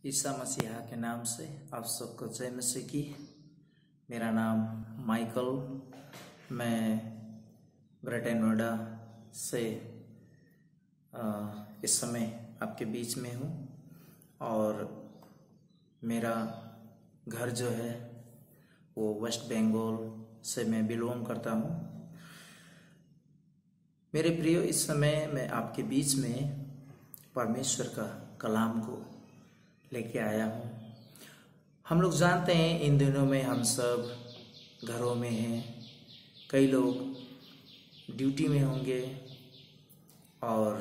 ईसा मसीहा के नाम से आप सबको जय मसीह की। मेरा नाम माइकल, मैं ग्रेटर नोएडा से इस समय आपके बीच में हूँ और मेरा घर जो है वो वेस्ट बंगाल से मैं बिलोंग करता हूँ। मेरे प्रियो, इस समय मैं आपके बीच में परमेश्वर का कलाम को लेके आया हूँ। हम लोग जानते हैं इन दिनों में हम सब घरों में हैं, कई लोग ड्यूटी में होंगे और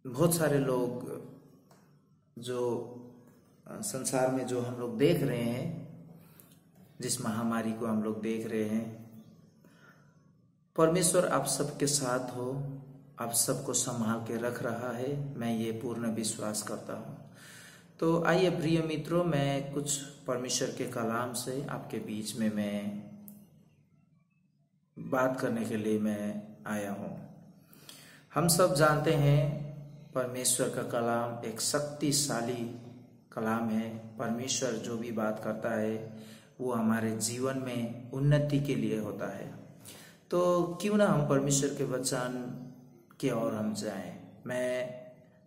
बहुत सारे लोग जो संसार में जो हम लोग देख रहे हैं, जिस महामारी को हम लोग देख रहे हैं, परमेश्वर आप सबके साथ हो, आप सबको संभाल के रख रहा है। मैं ये पूर्ण विश्वास करता हूँ। तो आइए प्रिय मित्रों, मैं कुछ परमेश्वर के कलाम से आपके बीच में मैं बात करने के लिए मैं आया हूँ। हम सब जानते हैं परमेश्वर का कलाम एक शक्तिशाली कलाम है। परमेश्वर जो भी बात करता है वो हमारे जीवन में उन्नति के लिए होता है। तो क्यों ना हम परमेश्वर के वचन की ओर हम जाएं। मैं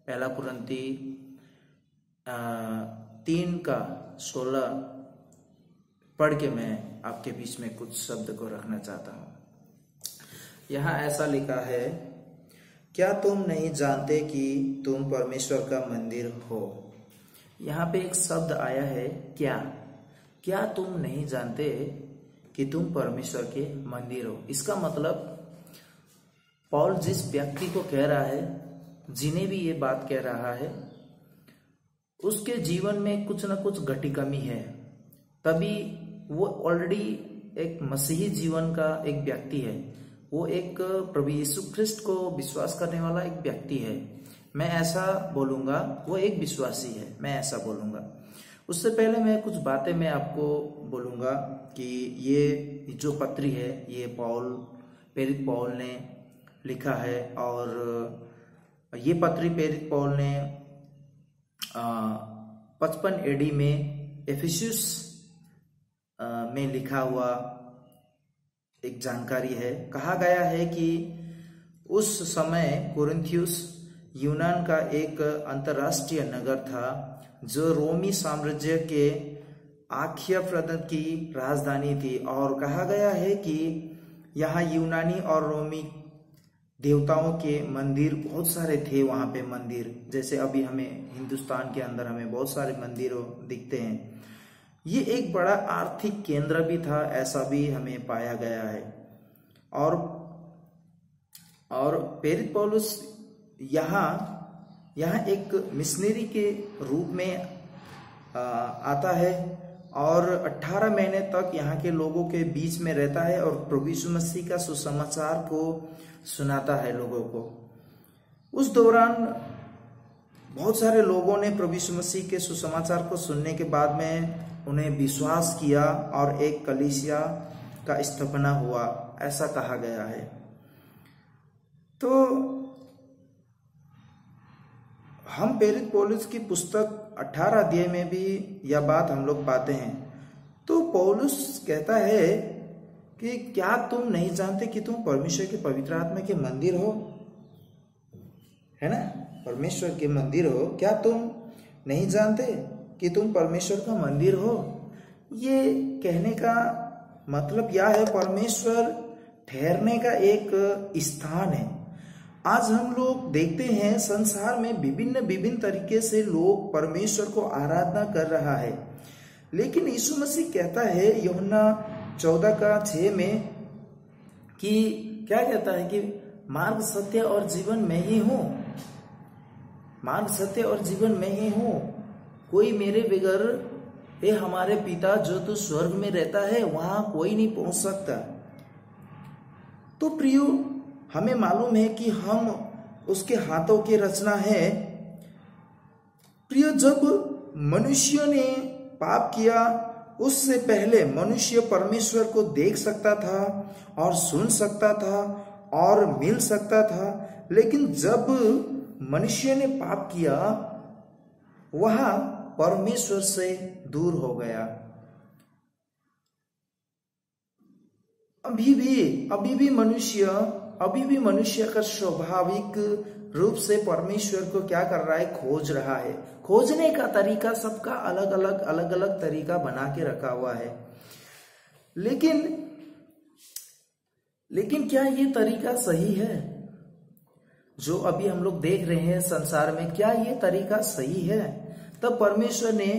पहला कुरिन्थी 3:16 पढ़ के मैं आपके बीच में कुछ शब्द को रखना चाहता हूँ। यहाँ ऐसा लिखा है, क्या तुम नहीं जानते कि तुम परमेश्वर का मंदिर हो। यहाँ पे एक शब्द आया है, क्या तुम नहीं जानते कि तुम परमेश्वर के मंदिर हो। इसका मतलब पौल जिस व्यक्ति को कह रहा है, जिन्हें भी ये बात कह रहा है, उसके जीवन में कुछ ना कुछ घटी कमी है, तभी वो ऑलरेडी एक मसीही जीवन का एक व्यक्ति है। वो एक प्रभु यीशु ख्रिस्ट को विश्वास करने वाला एक व्यक्ति है। मैं ऐसा बोलूंगा, वो एक विश्वासी है, मैं ऐसा बोलूंगा। उससे पहले मैं कुछ बातें मैं आपको बोलूंगा कि ये जो पत्री है ये प्रेरित पौल ने लिखा है और ये पत्री प्रेरित पौल ने 55 AD में एफिसुस में लिखा हुआ एक जानकारी है। कहा गया है कि उस समय कुरिन्थियुस यूनान का एक अंतरराष्ट्रीय नगर था जो रोमी साम्राज्य के आख्या प्रांत की राजधानी थी। और कहा गया है कि यहाँ यूनानी और रोमी देवताओं के मंदिर बहुत सारे थे। वहां पे मंदिर, जैसे अभी हमें हिंदुस्तान के अंदर हमें बहुत सारे मंदिर दिखते हैं। ये एक बड़ा आर्थिक केंद्र भी था, ऐसा भी हमें पाया गया है। और प्रेरित पौलुस यहाँ एक मिशनरी के रूप में आता है और 18 महीने तक यहाँ के लोगों के बीच में रहता है और प्रभु यीशु मसीह का सुसमाचार को सुनाता है लोगों को। उस दौरान बहुत सारे लोगों ने प्रभु यीशु मसीह के सुसमाचार को सुनने के बाद में उन्हें विश्वास किया और एक कलीसिया का स्थापना हुआ, ऐसा कहा गया है। तो हम प्रेरित पौलुस की पुस्तक 18 अध्याय में भी यह बात हम लोग पाते हैं। तो पौलुस कहता है कि क्या तुम नहीं जानते कि तुम परमेश्वर के पवित्र आत्मा के मंदिर हो, है ना, परमेश्वर के मंदिर हो। क्या तुम नहीं जानते कि तुम परमेश्वर का मंदिर हो। ये कहने का मतलब यह है, परमेश्वर ठहरने का एक स्थान है। आज हम लोग देखते हैं संसार में विभिन्न तरीके से लोग परमेश्वर को आराधना कर रहा है, लेकिन यीशु मसीह कहता है यूहन्ना 14:6 में कि क्या कहता है कि मार्ग सत्य और जीवन में ही हूं। मार्ग सत्य और जीवन में ही हूं, कोई मेरे बगैर, हे हमारे पिता जो तू स्वर्ग में रहता है, वहां कोई नहीं पहुंच सकता। तो प्रियो, हमें मालूम है कि हम उसके हाथों की रचना है। प्रियो, जब मनुष्य ने पाप किया उससे पहले मनुष्य परमेश्वर को देख सकता था और सुन सकता था और मिल सकता था, लेकिन जब मनुष्य ने पाप किया वह परमेश्वर से दूर हो गया। अभी भी मनुष्य का स्वाभाविक रूप से परमेश्वर को क्या कर रहा है, खोज रहा है। खोजने का तरीका सबका अलग अलग तरीका बना के रखा हुआ है। लेकिन क्या ये तरीका सही है? जो अभी हम लोग देख रहे हैं संसार में, क्या ये तरीका सही है? तब परमेश्वर ने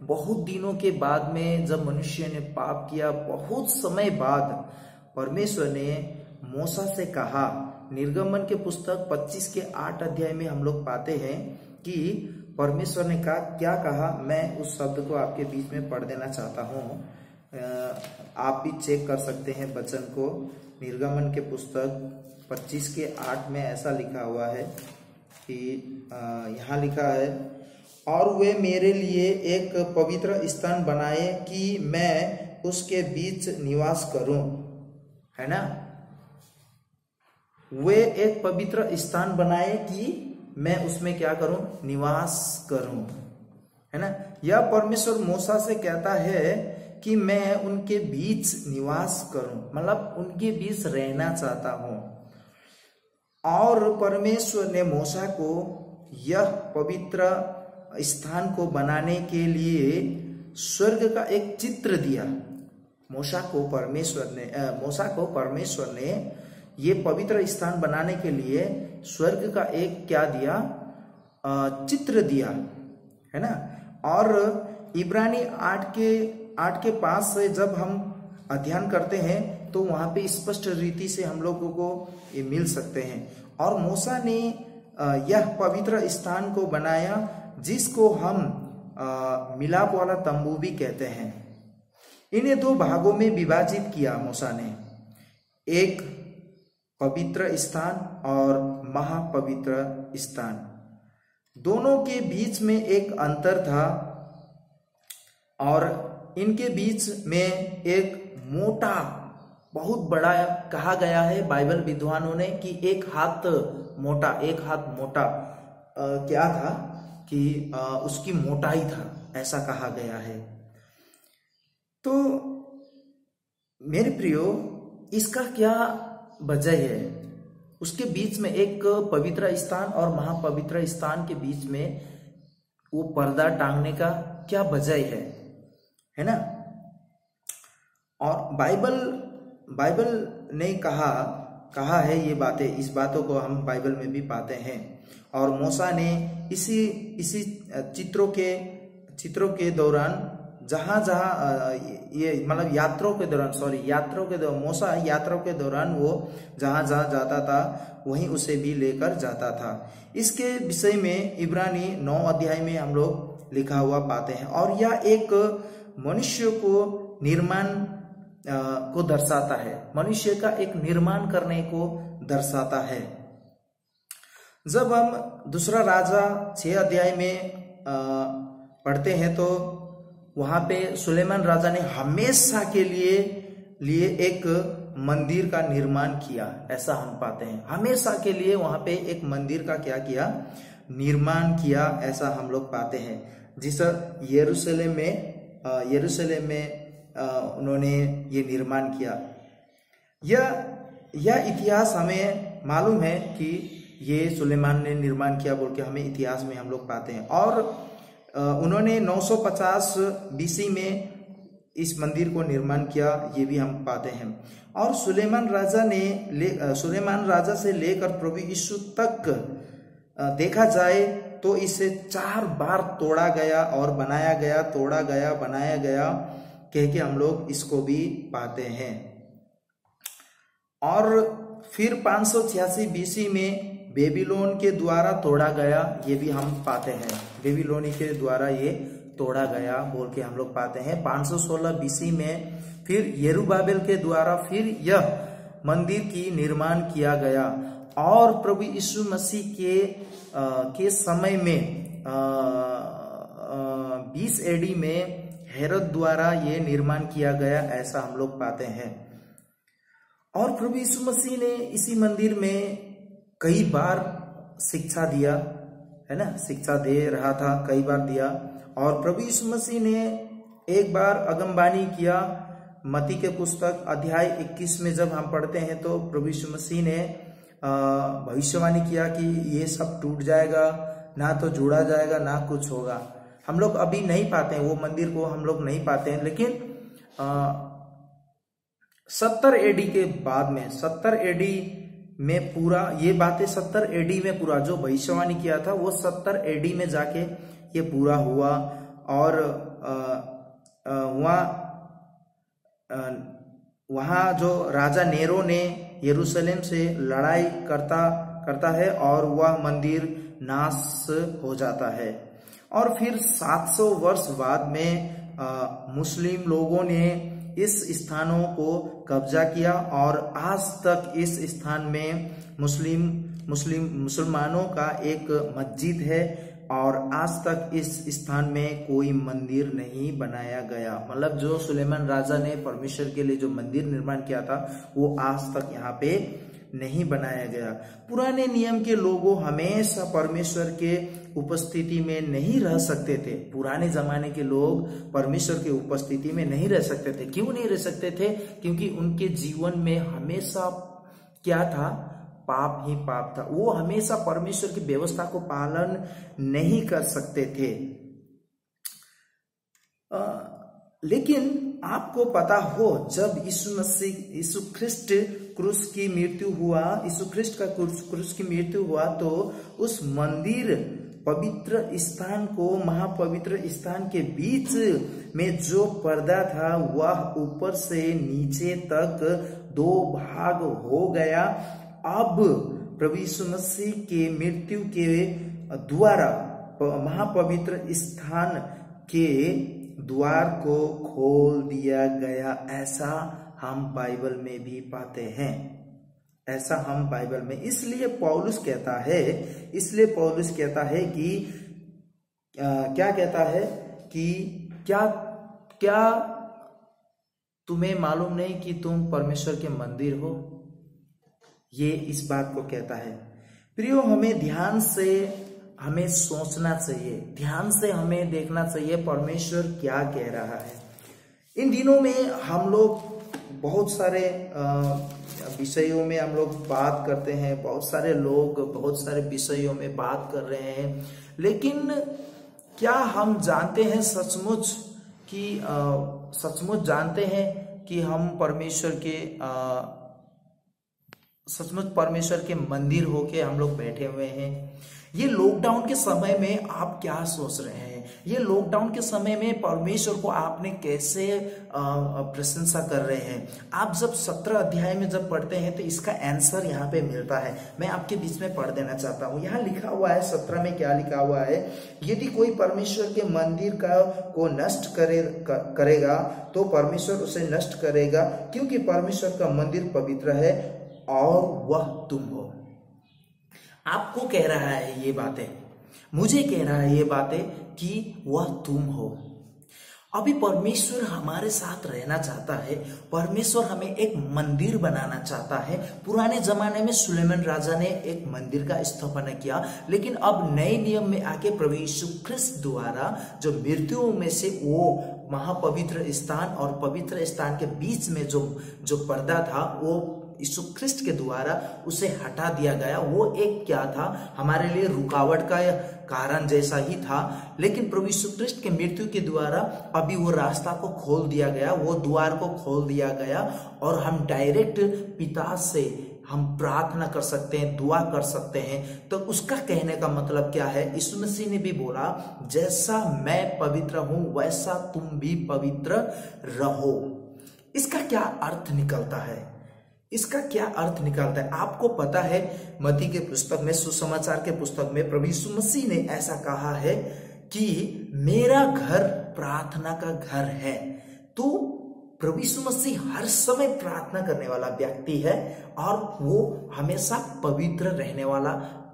बहुत दिनों के बाद में, जब मनुष्य ने पाप किया, बहुत समय बाद परमेश्वर ने मूसा से कहा। निर्गमन के पुस्तक 25 के 8 अध्याय में हम लोग पाते हैं कि परमेश्वर ने क्या कहा। मैं उस शब्द को आपके बीच में पढ़ देना चाहता हूँ। आप भी चेक कर सकते हैं वचन को। निर्गमन के पुस्तक 25 के 8 में ऐसा लिखा हुआ है कि यहाँ लिखा है, और वे मेरे लिए एक पवित्र स्थान बनाए कि मैं उसके बीच निवास करूं, है ना। वे एक पवित्र स्थान बनाए कि मैं उसमें क्या करूं, निवास करूं, है ना। यह परमेश्वर मूसा से कहता है कि मैं उनके बीच निवास करूं, मतलब उनके बीच रहना चाहता हूं। और परमेश्वर ने मूसा को यह पवित्र स्थान को बनाने के लिए स्वर्ग का एक चित्र दिया। मूसा को परमेश्वर ने ये पवित्र स्थान बनाने के लिए स्वर्ग का एक क्या दिया, चित्र दिया, है ना। और इब्रानी 8 के 5 से जब हम अध्ययन करते हैं तो वहां पे स्पष्ट रीति से हम लोगों को ये मिल सकते हैं। और मूसा ने यह पवित्र स्थान को बनाया जिसको हम मिलाप वाला तंबू भी कहते हैं। इन्हें 2 भागों में विभाजित किया मूसा ने, एक पवित्र स्थान और महापवित्र स्थान। दोनों के बीच में एक अंतर था और इनके बीच में एक मोटा, बहुत बड़ा कहा गया है बाइबल विद्वानों ने कि एक हाथ मोटा क्या था कि उसकी मोटाई था, ऐसा कहा गया है। तो मेरे प्रियो, इसका क्या वजह है? उसके बीच में एक पवित्र स्थान और महापवित्र स्थान के बीच में वो पर्दा टांगने का क्या वजह है ना। और बाइबल ने कहा है ये बातें, इस बातों को हम बाइबल में भी पाते हैं। और मूसा ने इसी चित्रों के दौरान जहां ये मतलब यात्रों के दौरान मूसा यात्रों के दौरान वो जहां जाता था वहीं उसे भी लेकर जाता था। इसके विषय में इब्रानी 9 अध्याय में हम लोग लिखा हुआ पाते हैं। और यह एक मनुष्य को निर्माण को दर्शाता है, मनुष्य का एक निर्माण करने को दर्शाता है। जब हम दूसरा राजा 6 अध्याय में पढ़ते हैं तो वहां पे सुलेमान राजा ने हमेशा के लिए एक मंदिर का निर्माण किया, ऐसा हम पाते हैं। हमेशा के लिए वहां पे एक मंदिर का क्या किया, निर्माण किया, ऐसा हम लोग पाते हैं। जिस यरूशलेम में उन्होंने ये निर्माण किया। यह इतिहास हमें मालूम है कि ये सुलेमान ने निर्माण किया बोल के हमें इतिहास में हम लोग पाते हैं। और उन्होंने 950 बीसी में इस मंदिर को निर्माण किया, ये भी हम पाते हैं। और सुलेमान राजा से लेकर प्रभु यीशु तक देखा जाए तो इसे 4 बार तोड़ा गया और बनाया गया, तोड़ा गया, बनाया गया कह के हम लोग इसको भी पाते हैं। और फिर 586 बीसी में बेबीलोन के द्वारा तोड़ा गया, ये भी हम पाते हैं। बेबीलोनी के द्वारा ये तोड़ा गया बोल के हम लोग पाते हैं। 516 बीसी में फिर यरूबाबेल के द्वारा फिर यह मंदिर की निर्माण किया गया। और प्रभु यीशु मसीह के समय में 20 एडी में हेरोद द्वारा ये निर्माण किया गया, ऐसा हम लोग पाते हैं। और प्रभु यीशु मसीह ने इसी मंदिर में कई बार शिक्षा दिया, है ना, शिक्षा दे रहा था, कई बार दिया। और प्रभु यीशु मसीह ने एक बार अगमवाणी किया। मत्ती के पुस्तक अध्याय 21 में जब हम पढ़ते हैं तो प्रभु यीशु मसीह ने भविष्यवाणी किया कि ये सब टूट जाएगा, ना तो जोड़ा जाएगा, ना कुछ होगा। हम लोग अभी नहीं पाते हैं, वो मंदिर को हम लोग नहीं पाते हैं, लेकिन 70 एडी के बाद में, 70 एडी में पूरा ये बातें, 70 एडी में पूरा जो भविष्यवाणी किया था वो 70 एडी में जाके ये पूरा हुआ। और वहाँ जो राजा नेरो ने यरूशलेम से लड़ाई करता है और वह मंदिर नाश हो जाता है। और फिर 700 वर्ष बाद में मुस्लिम लोगों ने इस स्थानों को कब्जा किया और आज तक इस स्थान में मुसलमानों का एक मस्जिद है और आज तक इस स्थान में कोई मंदिर नहीं बनाया गया। मतलब जो सुलेमान राजा ने परमेश्वर के लिए जो मंदिर निर्माण किया था वो आज तक यहाँ पे नहीं बनाया गया। पुराने नियम के लोगों हमेशा परमेश्वर के उपस्थिति में नहीं रह सकते थे। पुराने जमाने के लोग परमेश्वर के उपस्थिति में नहीं रह सकते थे। क्यों नहीं रह सकते थे? क्योंकि उनके जीवन में हमेशा क्या था? पाप ही पाप था। वो हमेशा परमेश्वर की व्यवस्था को पालन नहीं कर सकते थे। लेकिन आपको पता हो, जब यीशु ख्रिस्ट क्रूस की मृत्यु हुआ, यीशु ख्रिस्ट का क्रूस की मृत्यु हुआ, तो उस मंदिर पवित्र स्थान को महापवित्र स्थान के बीच में जो पर्दा था वह ऊपर से नीचे तक 2 भाग हो गया। अब प्रभु यीशु मसीह के मृत्यु के द्वारा महापवित्र स्थान के द्वार को खोल दिया गया। ऐसा हम बाइबल में भी पाते हैं, ऐसा हम बाइबल में। इसलिए पौलुस कहता है कि क्या कहता है कि क्या तुम्हें मालूम नहीं कि तुम परमेश्वर के मंदिर हो? ये इस बात को कहता है। प्रियो, हमें ध्यान से हमें सोचना चाहिए, ध्यान से हमें देखना चाहिए परमेश्वर क्या कह रहा है। इन दिनों में हम लोग बहुत सारे विषयों में हम लोग बात करते हैं, बहुत सारे लोग बहुत सारे विषयों में बात कर रहे हैं, लेकिन क्या हम जानते हैं सचमुच जानते हैं कि हम सचमुच परमेश्वर के मंदिर होके हम लोग बैठे हुए हैं? ये लॉकडाउन के समय में आप क्या सोच रहे हैं? ये लॉकडाउन के समय में परमेश्वर को आपने कैसे प्रशंसा कर रहे हैं? आप जब 17 अध्याय में जब पढ़ते हैं तो इसका आंसर यहाँ पे मिलता है। मैं आपके बीच में पढ़ देना चाहता हूँ। यहाँ लिखा हुआ है 17 में क्या लिखा हुआ है? यदि कोई परमेश्वर के मंदिर को नष्ट करेगा तो परमेश्वर उसे नष्ट करेगा, क्योंकि परमेश्वर का मंदिर पवित्र है और वह तुम हो। आपको कह रहा है ये बातें, मुझे कह रहा है ये बातें कि वह तुम हो। अभी परमेश्वर हमारे साथ रहना चाहता है। परमेश्वर हमें एक मंदिर बनाना चाहता है। पुराने जमाने में सुलेमान राजा ने एक मंदिर का स्थापना किया, लेकिन अब नए नियम में आके प्रभु यीशु ख्रिस्त द्वारा जो मृत्युओं में से वो महापवित्र स्थान और पवित्र स्थान के बीच में जो पर्दा था वो यीशु ख्रिस्ट के द्वारा उसे हटा दिया गया। वो एक क्या था? हमारे लिए रुकावट का कारण जैसा ही था, लेकिन प्रभु यीशु ख्रिस्ट के मृत्यु के द्वारा अभी वो रास्ता को खोल दिया गया, वो द्वार को खोल दिया गया और हम डायरेक्ट पिता से हम प्रार्थना कर सकते हैं, दुआ कर सकते हैं। तो उसका कहने का मतलब क्या है? यीशु मसीह ने भी बोला, जैसा मैं पवित्र हूं वैसा तुम भी पवित्र रहो। इसका क्या अर्थ निकलता है? इसका क्या अर्थ निकलता है? आपको पता है, मत्ती के पुस्तक में, सुसमाचार के पुस्तक में प्रभु यीशु मसीह ने ऐसा कहा है कि मेरा घर प्रार्थना का घर है। तो प्रभु यीशु मसीह हर समय प्रार्थना करने वाला व्यक्ति है और वो हमेशा पवित्र रहने वाला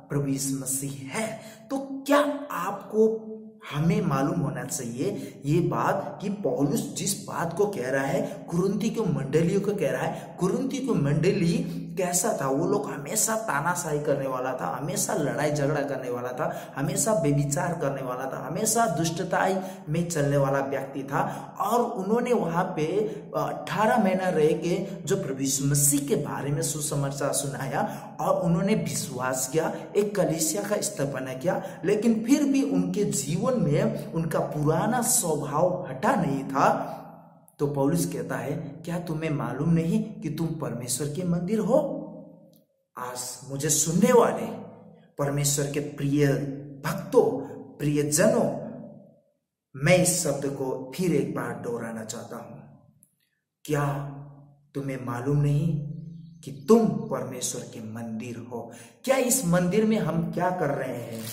प्रभु यीशु मसीह है। तो क्या आपको हमें मालूम होना चाहिए ये बात कि पौलुस जिस बात को कह रहा है कुरिन्थी की मंडलियों को कह रहा है। कुरिन्थी की मंडली कैसा था? वो लोग हमेशा तानाशाही करने वाला था, हमेशा लड़ाई झगड़ा करने वाला था, हमेशा बेविचार करने वाला था, हमेशा दुष्टता में चलने वाला व्यक्ति था। और उन्होंने वहां पे 18 महीना रह के जो प्रभु यीशु मसीह के बारे में सुसमाचार सुनाया और उन्होंने विश्वास किया, एक कलीसिया का स्थापना किया, लेकिन फिर भी उनके जीवन में उनका पुराना स्वभाव हटा नहीं था। तो पौलुस कहता है, क्या तुम्हें मालूम नहीं कि तुम परमेश्वर के मंदिर हो? आज मुझे सुनने वाले परमेश्वर के प्रिय भक्तों, प्रियजनों, मैं इस शब्द को फिर एक बार दोहराना चाहता हूं। क्या तुम्हें मालूम नहीं कि तुम परमेश्वर के मंदिर हो? क्या इस मंदिर में हम क्या कर रहे हैं?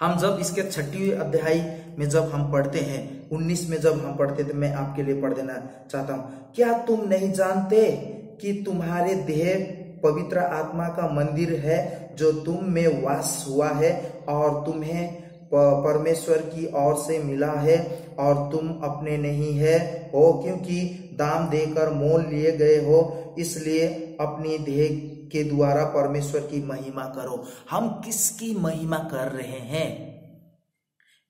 हम जब इसके 6वें अध्याय में जब हम पढ़ते हैं, 19 में जब हम पढ़ते थे, मैं आपके लिए पढ़ देना चाहता हूं। क्या तुम नहीं जानते कि तुम्हारे देह पवित्र आत्मा का मंदिर है जो तुम में वास हुआ है और तुम्हें परमेश्वर की ओर से मिला है और तुम अपने नहीं है हो, क्योंकि दाम देकर मोल लिए गए हो, इसलिए अपनी देह के द्वारा परमेश्वर की महिमा करो। हम किसकी महिमा कर रहे हैं?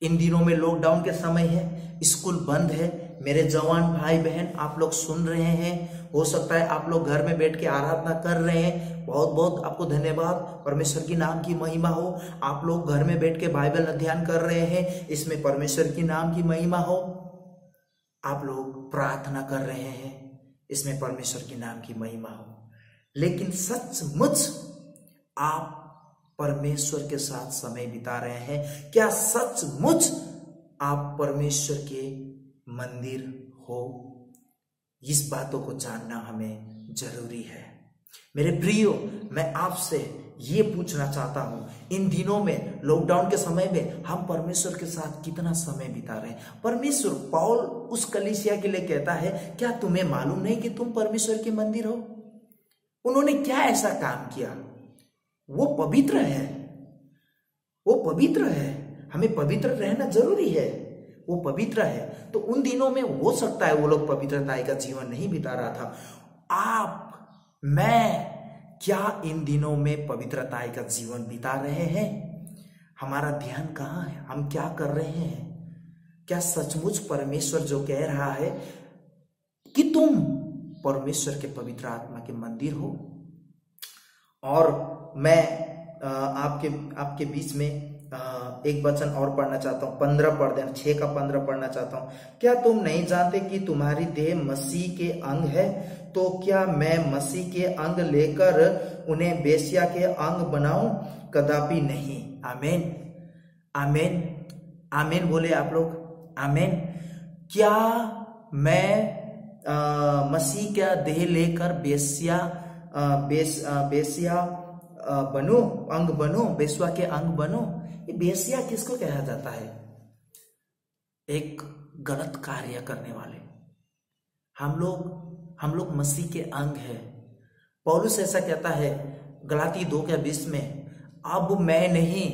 इन दिनों में लॉकडाउन के समय है, स्कूल बंद है, मेरे जवान भाई बहन आप लोग सुन रहे हैं, हो सकता है आप लोग घर में बैठ के आराधना कर रहे हैं, बहुत बहुत आपको धन्यवाद, परमेश्वर की नाम की महिमा हो। आप लोग घर में बैठ के बाइबल अध्ययन कर रहे हैं, इसमें परमेश्वर की नाम की महिमा हो। आप लोग प्रार्थना कर रहे हैं, इसमें परमेश्वर की नाम की महिमा हो। लेकिन सचमुच आप परमेश्वर के साथ समय बिता रहे हैं? क्या सचमुच आप परमेश्वर के मंदिर हो? इस बातों को जानना हमें जरूरी है। मेरे प्रियो, मैं आपसे ये पूछना चाहता हूं, इन दिनों में लॉकडाउन के समय में हम परमेश्वर के साथ कितना समय बिता रहे हैं? परमेश्वर, पौल उस कलीसिया के लिए कहता है, क्या तुम्हें मालूम नहीं कि तुम परमेश्वर के मंदिर हो? उन्होंने क्या ऐसा काम किया? वो पवित्र है, वो पवित्र है, हमें पवित्र रहना जरूरी है। वो पवित्र है, तो उन दिनों में हो सकता है वो लोग पवित्रता का जीवन नहीं बिता रहा था। आप, मैं, क्या इन दिनों में पवित्रता का जीवन बिता रहे हैं? हमारा ध्यान कहाँ है? हम क्या कर रहे हैं? क्या सचमुच परमेश्वर जो कह रहा है कि तुम परमेश्वर के पवित्र आत्मा के मंदिर हो? और मैं आपके बीच में एक वचन और पढ़ना चाहता हूँ, 15 पढ़ देना, 6 का 15 पढ़ना चाहता हूँ। क्या तुम नहीं जानते कि तुम्हारी देह मसीह के अंग है? तो क्या मैं मसीह के अंग लेकर उन्हें बेस्या के अंग बनाऊं? कदापि नहीं। आमीन, आमीन, आमीन बोले आप लोग, आमीन। क्या मैं मसीह का देह लेकर बेस्या बनू, अंग बनू, बेस्वा के अंग बनू? ये बेस्या किसको कहा जाता है? एक गलत कार्य करने वाले। हम लोग मसीह के अंग है। पौलुस ऐसा कहता है गलाती 2:20 में, अब मैं नहीं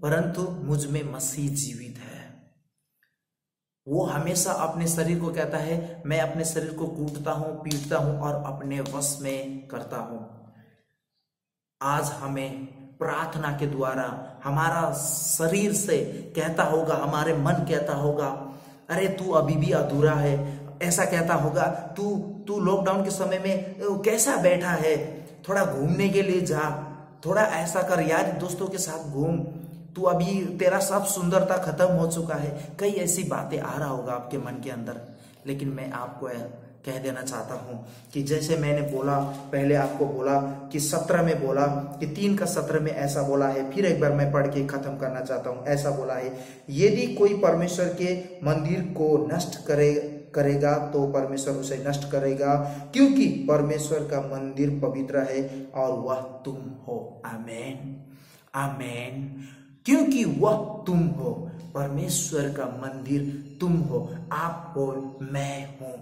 परंतु मुझ में मसीह जीवित है। वो हमेशा अपने शरीर को कहता है, मैं अपने शरीर को कूटता हूं, पीटता हूं और अपने वश में करता हूं। आज हमें प्रार्थना के द्वारा हमारा शरीर से कहता होगा, हमारे मन कहता होगा, अरे तू अभी भी अधूरा है। ऐसा कहता होगा, तू लॉकडाउन के समय में कैसा बैठा है, थोड़ा घूमने के लिए जा, थोड़ा ऐसा कर यार, दोस्तों के साथ घूम, तू अभी तेरा सब सुंदरता खत्म हो चुका है। कई ऐसी बातें आ रहा होगा आपके मन के अंदर। लेकिन मैं आपको कह देना चाहता हूं कि जैसे मैंने बोला, पहले आपको बोला कि 17 में बोला कि 3 का 17 में ऐसा बोला है, फिर एक बार मैं पढ़ के खत्म करना चाहता हूं। ऐसा बोला है, यदि कोई परमेश्वर के मंदिर को नष्ट करेगा तो परमेश्वर उसे नष्ट करेगा, क्योंकि परमेश्वर का मंदिर पवित्र है और वह तुम हो। आमीन, आमीन। क्योंकि वह तुम हो, परमेश्वर का मंदिर तुम हो, आप हो, मैं हूं।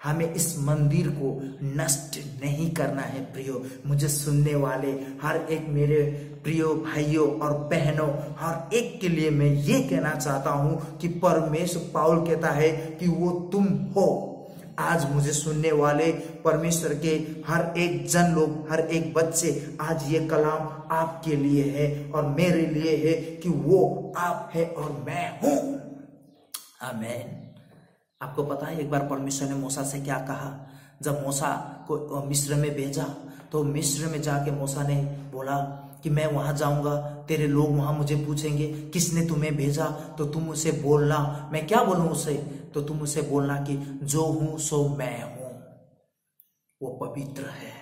हमें इस मंदिर को नष्ट नहीं करना है प्रियो। मुझे सुनने वाले हर एक मेरे प्रियो भाइयों और बहनों, हर एक के लिए मैं ये कहना चाहता हूं कि परमेश्वर पाउल कहता है कि वो तुम हो। आज मुझे सुनने वाले परमेश्वर के हर एक जन लोग, हर एक बच्चे, आज ये कलाम आपके लिए है और मेरे लिए है कि वो आप है और मैं हूं। आमीन। आपको पता है एक बार परमेश्वर ने मूसा से क्या कहा? जब मूसा को मिस्र में भेजा तो मिस्र में जाके मूसा ने बोला कि मैं वहां जाऊंगा, तेरे लोग वहां मुझे पूछेंगे किसने तुम्हें भेजा, तो तुम उसे बोलना, मैं क्या बोलूं उसे, तो तुम उसे बोलना कि जो हूं सो मैं हूं। वो पवित्र है।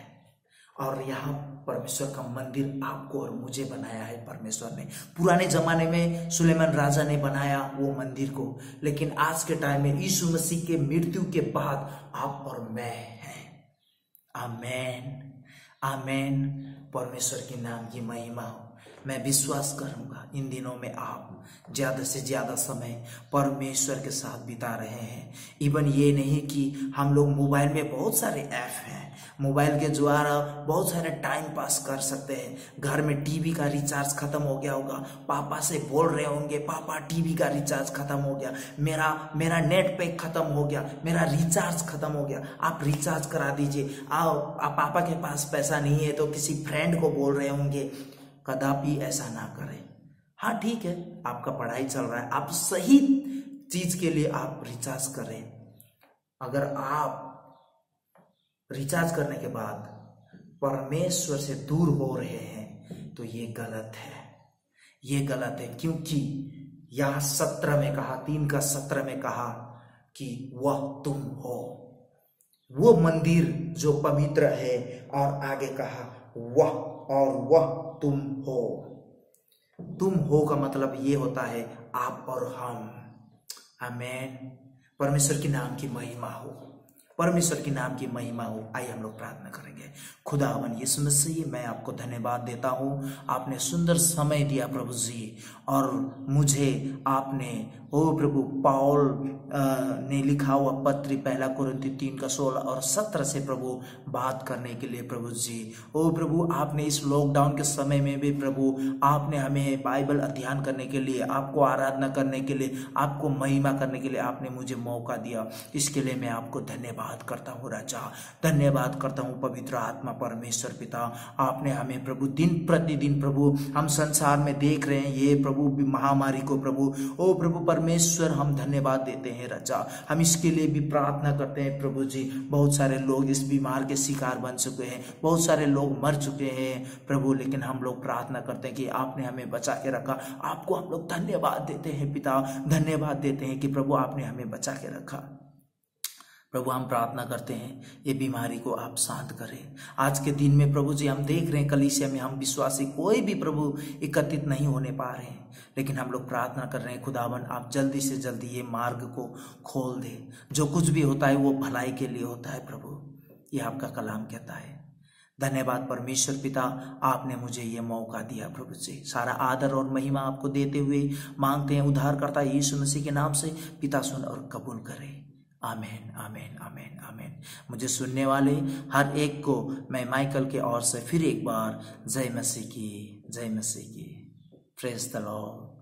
और यहाँ परमेश्वर का मंदिर आपको और मुझे बनाया है परमेश्वर ने। पुराने जमाने में सुलेमान राजा ने बनाया वो मंदिर को, लेकिन आज के टाइम में यीशु मसीह के मृत्यु के बाद आप और मैं हैं। आमीन, आमीन। परमेश्वर के नाम की महिमा हो। मैं विश्वास करूंगा इन दिनों में आप ज्यादा से ज्यादा समय परमेश्वर के साथ बिता रहे हैं। इवन ये नहीं कि हम लोग मोबाइल में बहुत सारे ऐप हैं, मोबाइल के द्वारा बहुत सारे टाइम पास कर सकते हैं। घर में टीवी का रिचार्ज खत्म हो गया होगा, पापा से बोल रहे होंगे पापा टीवी का रिचार्ज खत्म हो गया, मेरा नेट पैक खत्म हो गया, मेरा रिचार्ज खत्म हो गया, आप रिचार्ज करा दीजिए। आप पापा के पास पैसा नहीं है तो किसी फ्रेंड को बोल रहे होंगे। कदापि ऐसा ना करें। हाँ ठीक है, आपका पढ़ाई चल रहा है, आप सही चीज के लिए आप रिचार्ज करें। अगर आप रिचार्ज करने के बाद परमेश्वर से दूर हो रहे हैं तो ये गलत है, ये गलत है। क्योंकि यह 17 में कहा, 3:17 में कहा कि वह तुम हो, वो मंदिर जो पवित्र है, और आगे कहा वह तुम हो। तुम हो का मतलब ये होता है आप और हम। आमीन। परमेश्वर के नाम की महिमा हो, परमेश्वर के नाम की महिमा हो। आइए हम लोग प्रार्थना करेंगे। खुदावन यीशु मसीह, मैं आपको धन्यवाद देता हूँ, आपने सुंदर समय दिया प्रभु जी, और मुझे आपने ओ प्रभु पाउल ने लिखा हुआ पत्र 1 कुरिन्थी 3:16 और 17 से प्रभु बात करने के लिए प्रभु जी, ओ प्रभु आपने इस लॉकडाउन के समय में भी प्रभु आपने हमें बाइबल अध्ययन करने के लिए, आपको आराधना करने के लिए, आपको महिमा करने के लिए आपने मुझे मौका दिया। इसके लिए मैं आपको धन्यवाद करता हूँ राजा, धन्यवाद करता हूँ पवित्र आत्मा परमेश्वर पिता। आपने हमें प्रभु दिन प्रतिदिन प्रभु हम संसार में देख रहे हैं ये प्रभु महामारी को प्रभु, ओ प्रभु परमेश्वर हम धन्यवाद देते हैं राजा। हम इसके लिए भी प्रार्थना करते हैं प्रभु जी। बहुत सारे लोग इस बीमार के शिकार बन चुके हैं, बहुत सारे लोग मर चुके हैं प्रभु, लेकिन हम लोग प्रार्थना करते हैं कि आपने हमें बचा के रखा। आपको हम लोग धन्यवाद देते हैं पिता, धन्यवाद देते हैं कि प्रभु आपने हमें बचा के रखा। प्रभु हम प्रार्थना करते हैं ये बीमारी को आप शांत करें। आज के दिन में प्रभु जी हम देख रहे हैं कलीसिया में हम विश्वासी कोई भी प्रभु एकत्रित नहीं होने पा रहे हैं, लेकिन हम लोग प्रार्थना कर रहे हैं खुदावन आप जल्दी से जल्दी ये मार्ग को खोल दे। जो कुछ भी होता है वो भलाई के लिए होता है प्रभु, ये आपका कलाम कहता है। धन्यवाद परमेश्वर पिता, आपने मुझे ये मौका दिया प्रभु जी। सारा आदर और महिमा आपको देते हुए मांगते हैं उद्धारकर्ता यीशु मसीह के नाम से, पिता सुन और कबूल करे। आमीन, आमीन, आमीन, आमीन। मुझे सुनने वाले हर एक को मैं माइकल के ओर से फिर एक बार जय मसीह की, जय मसीह की। Praise the Lord.